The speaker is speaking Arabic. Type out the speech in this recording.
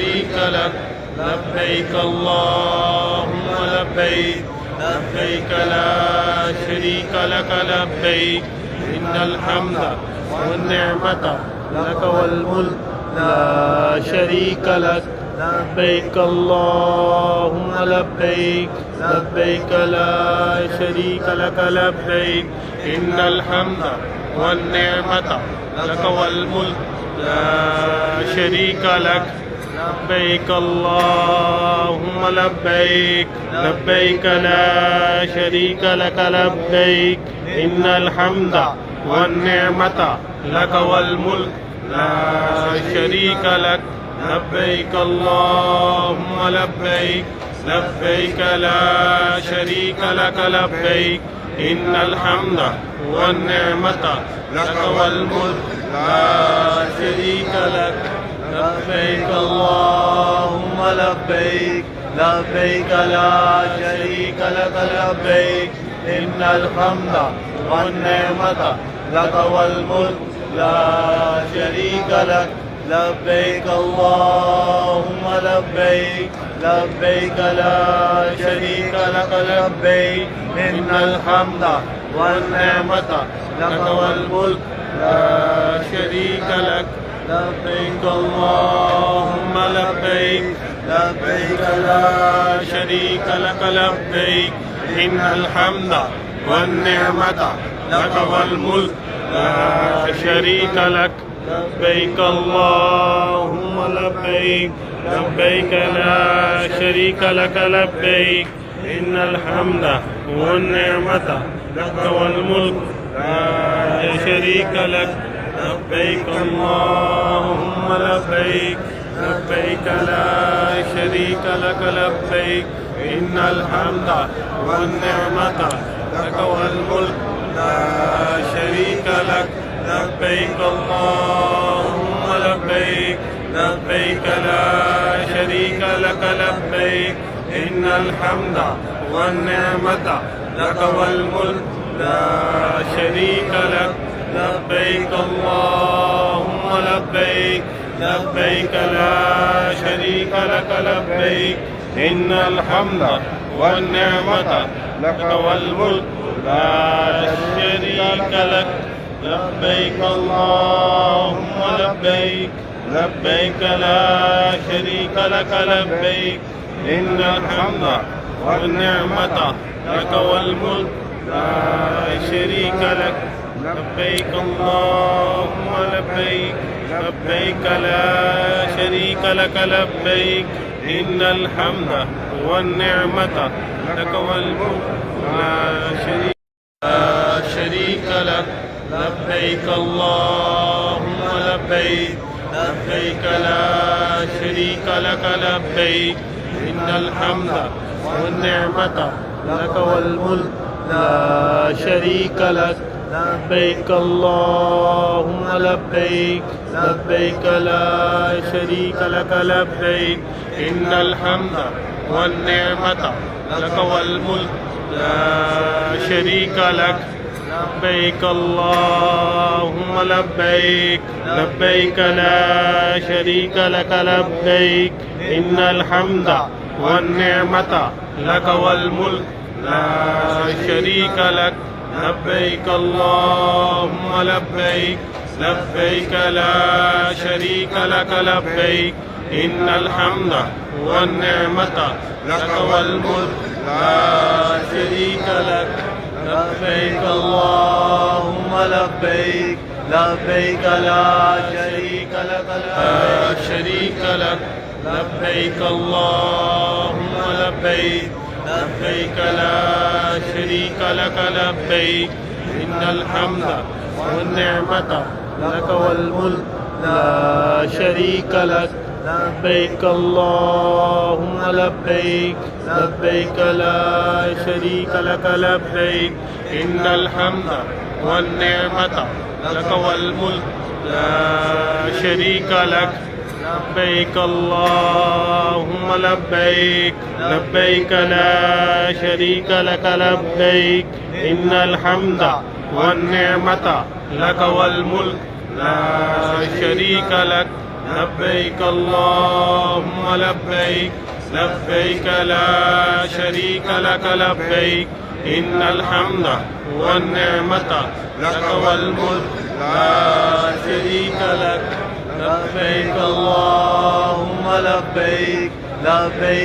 شريك لك لبيك اللهم لبيك لبيك لا شريك لك لبيك إن الحمد والنعمة لك والملك لا شريك لك لبيك اللهم لبيك لبيك لا شريك لك لبيك إن الحمد والنعمة لك والملك لا شريك لك لبيك اللهم لبيك لبيك لا شريك لك لبيك إن الحمد والنعمة لك والملك لا شريك لك لبيك اللهم لبيك لبيك لا شريك لك لبيك إن الحمد والنعمة لك والملك لا شريك لك لبيك اللهم لبيك لبيك لا شريك لك لبيك إن الحمد والنعمة لك والملك لا شريك لك لبيك اللهم لبيك لبيك لا شريك لك لبيك إن الحمد والنعمة لك والملك لا شريك لك لبيك اللهم لبيك لبيك لا شريك لك لبيك إن الحمد والنعمة لك والملك لا شريك لك لبيك اللهم لبيك لبيك لا شريك لك لبيك إن الحمد والنعمة لك والملك لا شريك لك لبيك اللهم لبيك لبيك لا شريك لك لبيك إن الحمد والنعمة لك والملك لا شريك لك لبيك اللهم لبيك لبيك لا شريك لك لبيك إن الحمد والنعمة لك والملك لا شريك لك لبيك اللهم لبيك لبيك لا شريك لك لبيك إن الحمد والنعمة لك والملك لا شريك لك لبيك اللهم لبيك لبيك لا شريك لك لبيك إن الحمد والنعمة لك والملك لا شريك لك لبيك اللهم لبيك لبيك لا شريك لك لبيك إن الحمد والنعمة لك والملك لا شريك لك لبيك اللهم لبيك لبيك لا شريك لك لبيك إن الحمد والنعمة لك والملك لا شريك لك لبيك اللهم لبيك لبيك لا شريك لك لبيك إن الحمد والنعمة لك والملك لا شريك لك لبيك اللهم لبيك لبيك لا شريك لك لبيك إن الحمد والنعمة لك والملك لا شريك لك لبيك اللهم لبيك لبيك لا شريك لك لبيك إن الحمد والنعمة لك والملك لا شريك لك لبيك اللهم لبيك لبيك لا شريك لك لا شريك لك لبيك اللهم لبيك لبيك لا شريك لك لبيك إن الحمد والنعمة لك والملك لا شريك لك لبيك اللهم لبيك لبيك لا شريك لك لبيك إن الحمد والنعمة لك والملك لا شريك لك لبيك اللهم لبيك لبيك لا شريك لك لبيك إن الحمد والنعمة لك والملك لا شريك لك لبيك اللهم لبيك لبيك لا شريك لك لبيك إن الحمد والنعمة لك والملك لا شريك لك لبيك اللهم لبيك لبيك